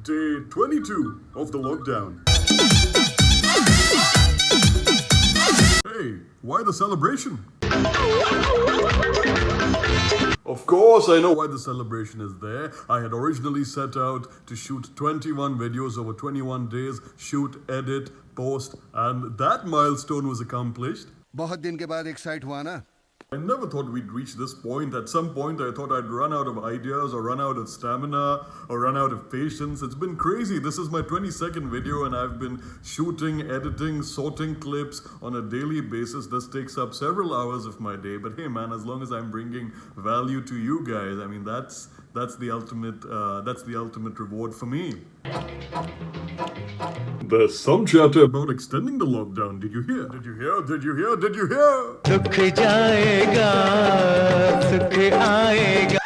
Day 22 of the lockdown. Hey, why the celebration? Of course, I know why the celebration is there. I had originally set out to shoot 21 videos over 21 days, shoot, edit, post, and that milestone was accomplished. बहुत दिन के बाद एक site हुआ ना. I never thought we'd reach this point. At some point, I thought I'd run out of ideas or run out of stamina or run out of patience. It's been crazy. This is my 22nd video and I've been shooting, editing, sorting clips on a daily basis. This takes up several hours of my day. But hey man, as long as I'm bringing value to you guys, I mean, that's the ultimate reward for me. There's some chatter about extending the lockdown. Did you hear? Did you hear? Did you hear? Did you hear? सुख जाएगा सुख आएगा.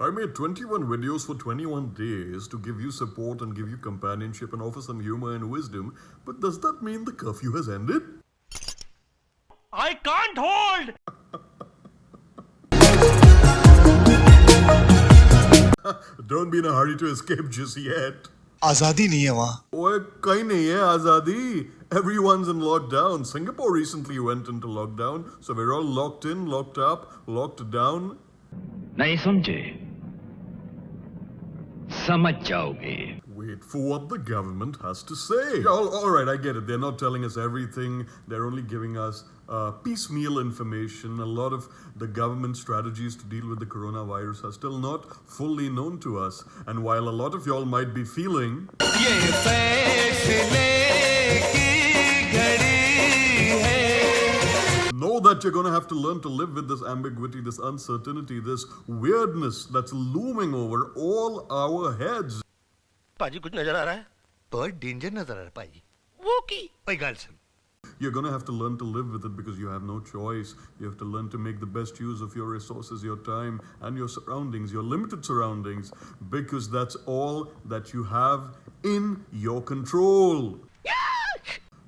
I made 21 videos for 21 days to give you support and give you companionship and offer some humor and wisdom. But does that mean the curfew has ended? I can't hold. Don't be in a hurry to escape just yet. आजादी नहीं है वहाँ. ओए कहीं नहीं है आजादी. Everyone's in lockdown. Singapore recently went into lockdown, so we're all locked in, locked up, locked down. नहीं समझे समझ जाओगे. Wait for what the government has to say. All right, I get it. They're not telling us everything. They're only giving us piecemeal information. A lot of the government strategies to deal with the coronavirus are still not fully known to us. And while a lot of y'all might be feeling, ये फैसले की घड़ी है. know that you're going to have to learn to live with this ambiguity, this uncertainty, this weirdness that's looming over all our heads. पाजी कुछ नजर आ रहा है? पर डेंजर नजर आ रहा है पाजी. वो की ओए गाल सुन. You're going to have to learn to live with it because you have no choice. You have to learn to make the best use of your resources, your time, and your surroundings, your limited surroundings, because that's all that you have in your control.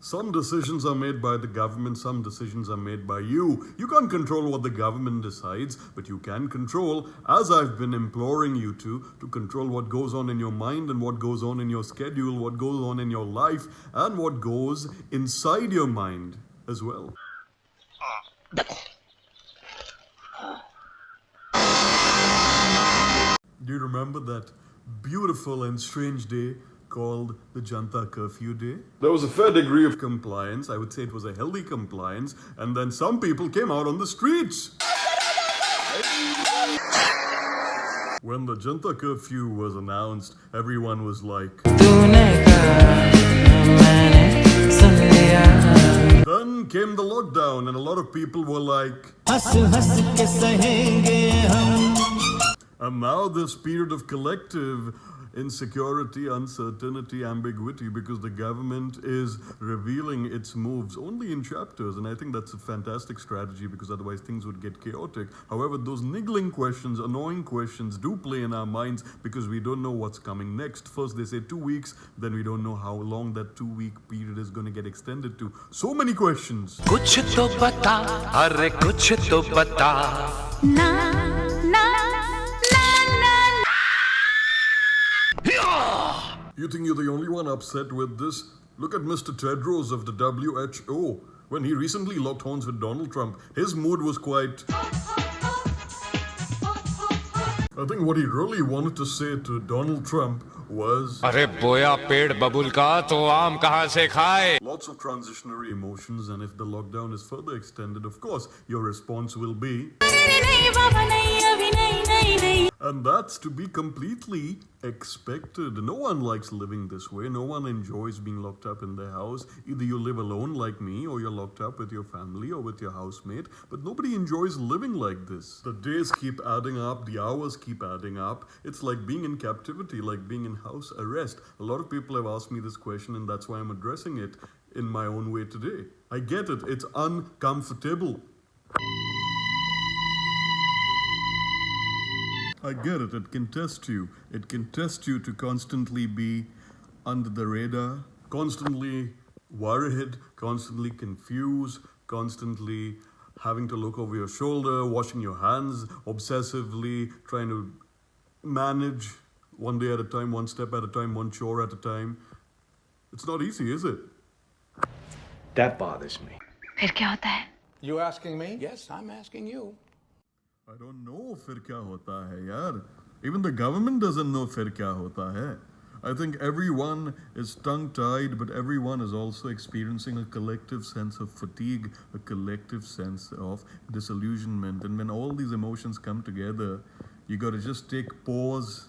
Some decisions are made by the government, some decisions are made by you. You can't control what the government decides, but you can control, as I've been imploring you to control what goes on in your mind and what goes on in your schedule, what goes on in your life, and what goes inside your mind as well. Do you remember that beautiful and strange day called the Janta Curfew Day? There was a fair degree of compliance. I would say it was a healthy compliance. And then some people came out on the streets. When the Janta Curfew was announced, everyone was like, then came the lockdown and a lot of people were like, and now this period of collective insecurity, uncertainty, ambiguity, because the government is revealing its moves only in chapters. And I think that's a fantastic strategy because otherwise things would get chaotic. However, those niggling questions, annoying questions do play in our minds because we don't know what's coming next. First, they say 2 weeks, then we don't know how long that 2-week period is going to get extended to. So many questions. कुछ तो बता, अरे कुछ तो बता. You think you're the only one upset with this? Look at Mr. Tedros of the WHO. When he recently locked horns with Donald Trump, his mood was quite... I think what he really wanted to say to Donald Trump was... अरे बोया पेड़ बबुल का तो आम कहाँ से खाए? Lots of transitionary emotions, and if the lockdown is further extended, of course, your response will be... And that's to be completely expected. No one likes living this way. No one enjoys being locked up in their house. Either you live alone like me, or you're locked up with your family or with your housemate. But nobody enjoys living like this. The days keep adding up. The hours keep adding up. It's like being in captivity, like being in house arrest. A lot of people have asked me this question, and that's why I'm addressing it in my own way today. I get it. It's uncomfortable. I get it. It can test you. It can test you to constantly be under the radar, constantly worried, constantly confused, constantly having to look over your shoulder, washing your hands obsessively, trying to manage one day at a time, one step at a time, one chore at a time. It's not easy, is it? That bothers me. फिर क्या होता है? You asking me? Yes, I'm asking you. I don't know फिर क्या होता है यार. Even the government doesn't know फिर क्या होता है. I think everyone is tongue-tied, but everyone is also experiencing a collective sense of fatigue, a collective sense of disillusionment. And when all these emotions come together, you got to just take pause,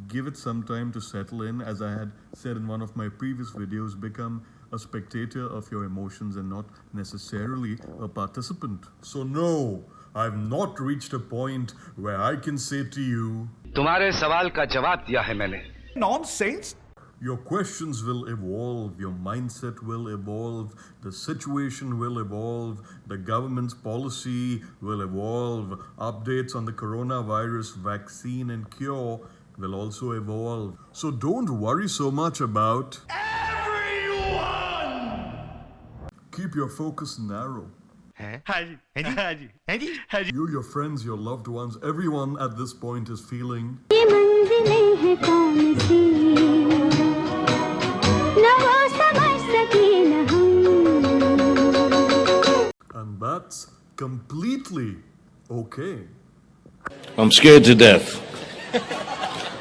give it some time to settle in. As I had said in one of my previous videos, become a spectator of your emotions and not necessarily a participant. So no, I've not reached a point where I can say to you, तुम्हारे सवाल का जवाब दिया है मैंने. Nonsense. your questions will evolve, your mindset will evolve, the situation will evolve, the government's policy will evolve, updates on the coronavirus vaccine and cure will also evolve. So don't worry so much about everyone. Keep your focus narrow. You, your friends, your loved ones, everyone at this point is feeling. And that's completely okay. I'm scared to death.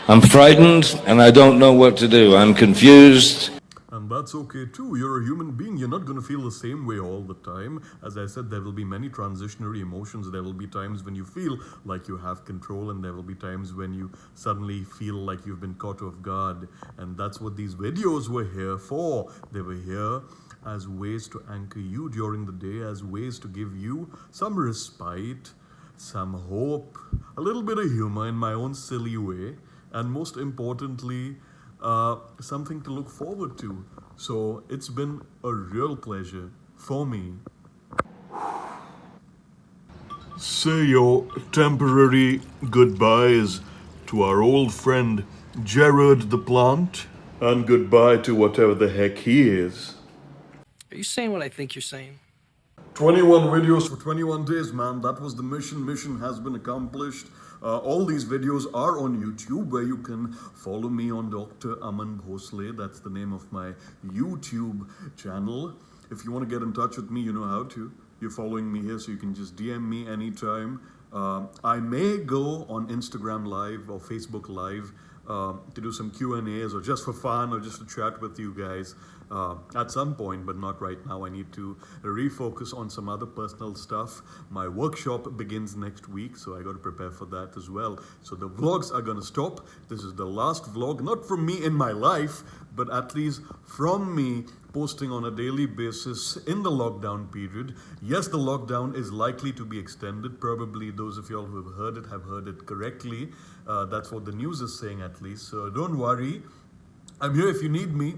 I'm frightened and I don't know what to do. I'm confused. And that's okay too. You're a human being. You're not going to feel the same way all the time. As I said, there will be many transitionary emotions. There will be times when you feel like you have control, and there will be times when you suddenly feel like you've been caught off guard. And that's what these videos were here for. They were here as ways to anchor you during the day, as ways to give you some respite, some hope, a little bit of humor in my own silly way, and most importantly, something to look forward to. So it's been a real pleasure for me. Say your temporary goodbyes to our old friend Jared the plant, and goodbye to whatever the heck he is. Are you saying what I think you're saying? 21 videos for 21 days, man. That was the mission. Mission has been accomplished. All these videos are on YouTube, where you can follow me on Dr. Aman Bhonsle. That's the name of my YouTube channel. If you want to get in touch with me, you know how to. You're following me here, so you can just DM me anytime. I may go on Instagram Live or Facebook Live to do some Q&As, or just for fun, or just to chat with you guys at some point, but not right now. I need to refocus on some other personal stuff. My workshop begins next week, so I got to prepare for that as well. So the vlogs are going to stop. This is the last vlog, not from me in my life, but at least from me posting on a daily basis in the lockdown period. Yes, the lockdown is likely to be extended. Probably those of y'all who have heard it correctly. That's what the news is saying, at least. So don't worry. I'm here if you need me.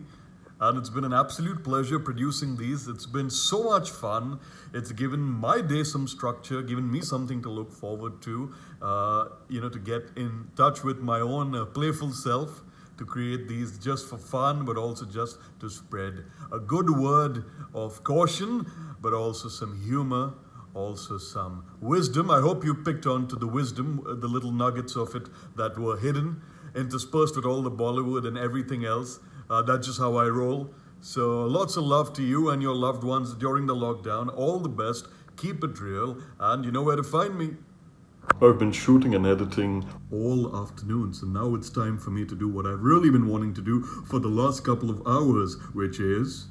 And it's been an absolute pleasure producing these. It's been so much fun. It's given my day some structure, given me something to look forward to, to get in touch with my own playful self, to create these just for fun, but also just to spread a good word of caution, but also some humor, also some wisdom. I hope you picked on to the wisdom, the little nuggets of it that were hidden, interspersed with all the Bollywood and everything else. That's just how I roll. So lots of love to you and your loved ones during the lockdown. All the best. Keep it real. And you know where to find me. I've been shooting and editing all afternoon, so now it's time for me to do what I've really been wanting to do for the last couple of hours, which is...